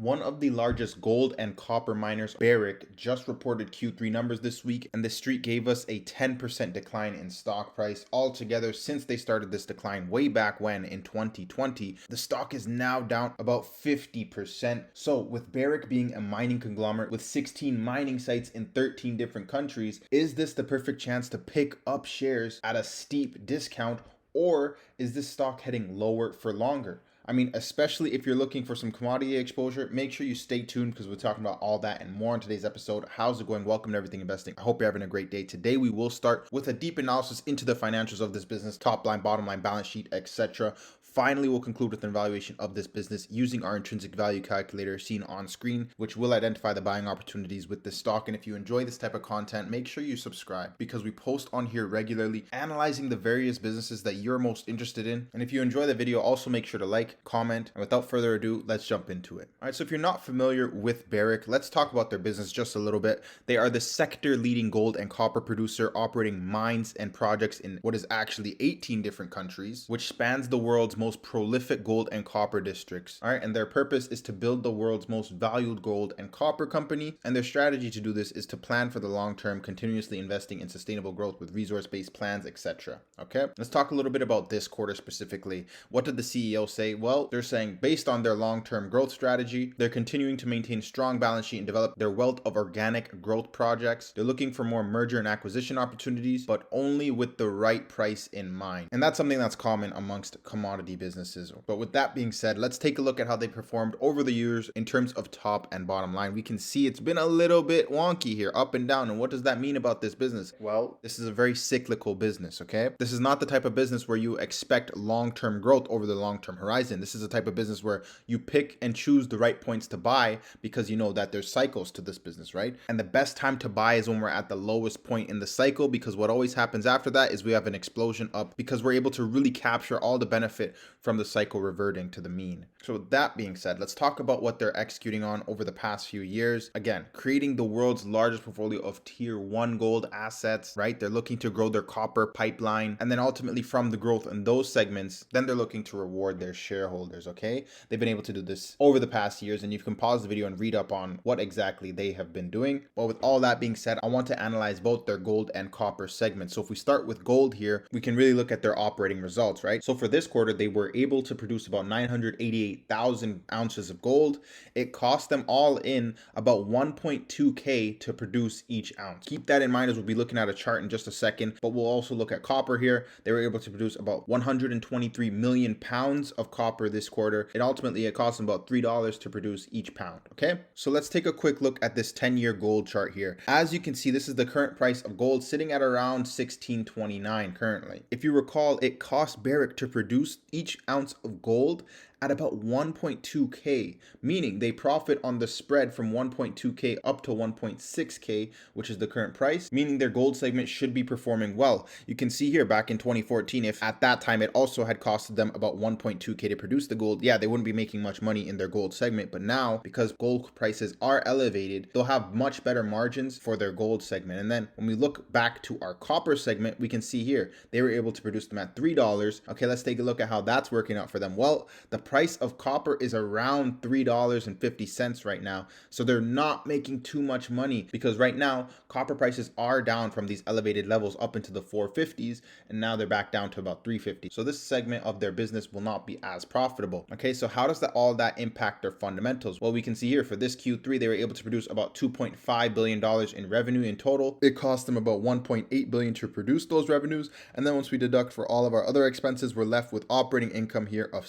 One of the largest gold and copper miners, Barrick, just reported Q3 numbers this week, and the street gave us a 10% decline in stock price. Altogether, since they started this decline way back when in 2020, the stock is now down about 50%. So with Barrick being a mining conglomerate with 16 mining sites in 13 different countries, is this the perfect chance to pick up shares at a steep discount, or is this stock heading lower for longer? I mean, especially if you're looking for some commodity exposure, make sure you stay tuned because we're talking about all that and more in today's episode. How's it going? Welcome to Everything Investing. I hope you're having a great day. Today, we will start with a deep analysis into the financials of this business, top line, bottom line, balance sheet, etc. Finally, we'll conclude with an evaluation of this business using our intrinsic value calculator seen on screen, which will identify the buying opportunities with this stock. And if you enjoy this type of content, make sure you subscribe because we post on here regularly, analyzing the various businesses that you're most interested in. And if you enjoy the video, also make sure to like, comment, and without further ado, let's jump into it. All right, so if you're not familiar with Barrick, let's talk about their business just a little bit. They are the sector leading gold and copper producer operating mines and projects in what is actually 18 different countries, which spans the world's most prolific gold and copper districts. All right, and their purpose is to build the world's most valued gold and copper company, and their strategy to do this is to plan for the long term, continuously investing in sustainable growth with resource-based plans, etc. Okay, let's talk a little bit about this quarter specifically. What did the CEO say? Well, they're saying based on their long-term growth strategy, they're continuing to maintain strong balance sheet and develop their wealth of organic growth projects. They're looking for more merger and acquisition opportunities, but only with the right price in mind. And that's something that's common amongst commodity businesses. But with that being said, let's take a look at how they performed over the years in terms of top and bottom line. We can see it's been a little bit wonky here, up and down. And what does that mean about this business? Well, this is a very cyclical business, okay? This is not the type of business where you expect long-term growth over the long-term horizon. This is a type of business where you pick and choose the right points to buy because you know that there's cycles to this business, right? And the best time to buy is when we're at the lowest point in the cycle, because what always happens after that is we have an explosion up because we're able to really capture all the benefit from the cycle reverting to the mean. So with that being said, let's talk about what they're executing on over the past few years. Again, creating the world's largest portfolio of tier 1 gold assets, right? They're looking to grow their copper pipeline, and then ultimately from the growth in those segments, then they're looking to reward their shareholders, okay? They've been able to do this over the past years, and you can pause the video and read up on what exactly they have been doing. But with all that being said, I want to analyze both their gold and copper segments. So if we start with gold here, we can really look at their operating results, right? So for this quarter, they were able to produce about 988,000 ounces of gold. It cost them all in about 1.2K to produce each ounce. Keep that in mind as we'll be looking at a chart in just a second, but we'll also look at copper here. They were able to produce about 123 million pounds of copper this quarter. It cost them about $3 to produce each pound, okay? So let's take a quick look at this 10-year gold chart here. As you can see, this is the current price of gold sitting at around 1629 currently. If you recall, it cost Barrick to produce each ounce of gold at about 1.2K, meaning they profit on the spread from 1.2K up to 1.6K, which is the current price, meaning their gold segment should be performing well. You can see here back in 2014, if at that time it also had costed them about 1.2K to produce the gold, yeah, they wouldn't be making much money in their gold segment. But now, because gold prices are elevated, they'll have much better margins for their gold segment. And then when we look back to our copper segment, we can see here, they were able to produce them at $3. Okay, let's take a look at how that's working out for them. Well, the price of copper is around $3.50 right now. So they're not making too much money because right now copper prices are down from these elevated levels up into the 450s, and now they're back down to about 350. So this segment of their business will not be as profitable. Okay, so how does all that impact their fundamentals? Well, we can see here for this Q3, they were able to produce about $2.5 billion in revenue in total. It cost them about $1.8 billion to produce those revenues. And then once we deduct for all of our other expenses, we're left with operating income here of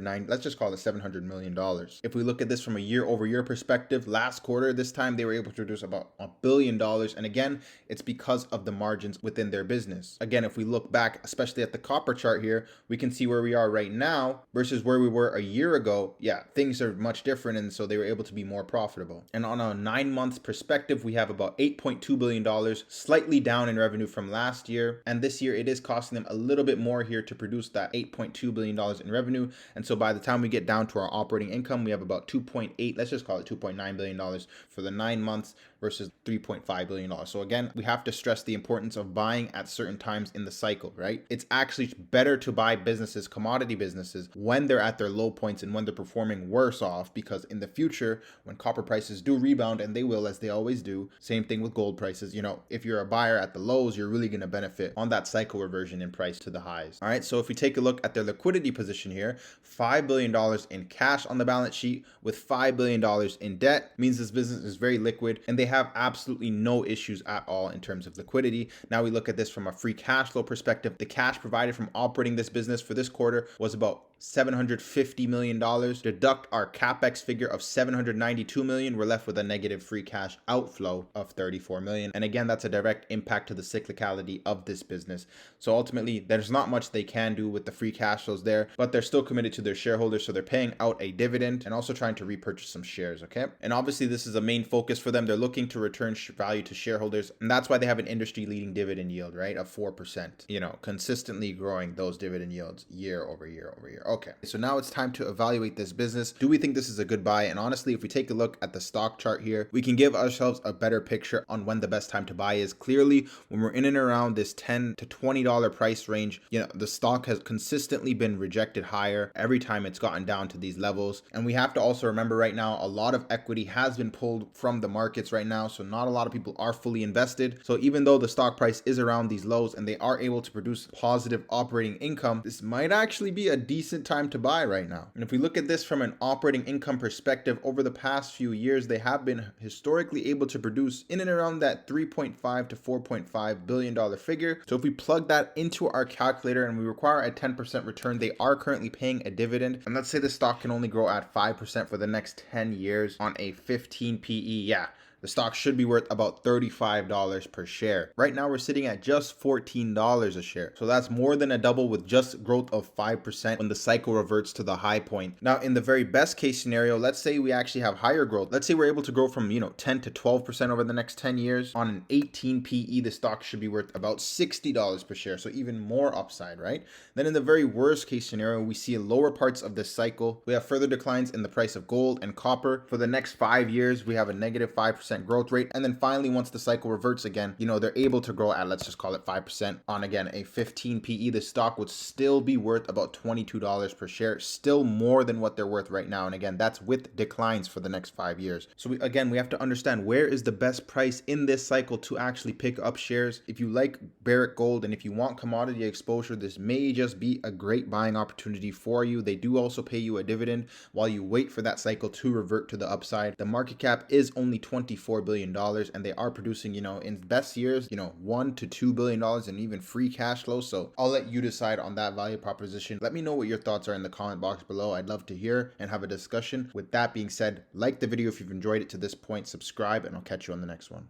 let's just call it $700 million. If we look at this from a year-over-year perspective, last quarter, this time they were able to produce about $1 billion. And again, it's because of the margins within their business. Again, if we look back, especially at the copper chart here, we can see where we are right now versus where we were a year ago. Yeah, things are much different, and so they were able to be more profitable. And on a 9-month perspective, we have about $8.2 billion, slightly down in revenue from last year. And this year, it is costing them a little bit more here to produce that $8.2 billion in revenue. And so by the time we get down to our operating income, we have about 2.8, let's just call it $2.9 billion for the 9 months versus $3.5 billion. So again, we have to stress the importance of buying at certain times in the cycle, right? It's actually better to buy businesses, commodity businesses, when they're at their low points and when they're performing worse off, because in the future, when copper prices do rebound, and they will, as they always do, same thing with gold prices, if you're a buyer at the lows, you're really going to benefit on that cycle reversion in price to the highs. All right, so if we take a look at their liquidity position here, $5 billion in cash on the balance sheet with $5 billion in debt means this business is very liquid, and they have absolutely no issues at all in terms of liquidity. Now we look at this from a free cash flow perspective. The cash provided from operating this business for this quarter was about $750 million. Deduct our capex figure of $792 million, we're left with a negative free cash outflow of $34 million. And again, that's a direct impact to the cyclicality of this business. So ultimately, there's not much they can do with the free cash flows there, but they're still committed to their shareholders. So they're paying out a dividend and also trying to repurchase some shares. Okay. And obviously this is a main focus for them. They're looking to return value to shareholders. And that's why they have an industry leading dividend yield, right? Of 4%, consistently growing those dividend yields year over year over year. Okay, so now it's time to evaluate this business. Do we think this is a good buy? And honestly, if we take a look at the stock chart here, we can give ourselves a better picture on when the best time to buy is. Clearly, when we're in and around this $10 to $20 price range, the stock has consistently been rejected higher every time it's gotten down to these levels. And we have to also remember right now, a lot of equity has been pulled from the markets right now. So not a lot of people are fully invested. So even though the stock price is around these lows and they are able to produce positive operating income, this might actually be a decent time to buy right now. And if we look at this from an operating income perspective, over the past few years, they have been historically able to produce in and around that $3.5 to $4.5 billion figure. So if we plug that into our calculator and we require a 10% return, they are currently paying a dividend. And let's say the stock can only grow at 5% for the next 10 years on a 15 PE. Yeah, the stock should be worth about $35 per share. Right now, we're sitting at just $14 a share. So that's more than a double with just growth of 5% when the cycle reverts to the high point. Now, in the very best case scenario, let's say we actually have higher growth. Let's say we're able to grow from, 10 to 12% over the next 10 years. On an 18 PE, the stock should be worth about $60 per share. So even more upside, right? Then in the very worst case scenario, we see lower parts of this cycle. We have further declines in the price of gold and copper. For the next 5 years, we have a negative 5% growth rate. And then finally, once the cycle reverts again, they're able to grow at, let's just call it 5% on, again, a 15 PE. The stock would still be worth about $22 per share, still more than what they're worth right now. And again, that's with declines for the next 5 years. So we have to understand where is the best price in this cycle to actually pick up shares. If you like Barrick Gold and if you want commodity exposure, this may just be a great buying opportunity for you. They do also pay you a dividend while you wait for that cycle to revert to the upside. The market cap is only $24 billion, and they are producing, in best years, $1 to $2 billion and even free cash flow. So I'll let you decide on that value proposition. Let me know what your thoughts are in the comment box below. I'd love to hear and have a discussion. With that being said, like the video if you've enjoyed it to this point, subscribe, and I'll catch you on the next one.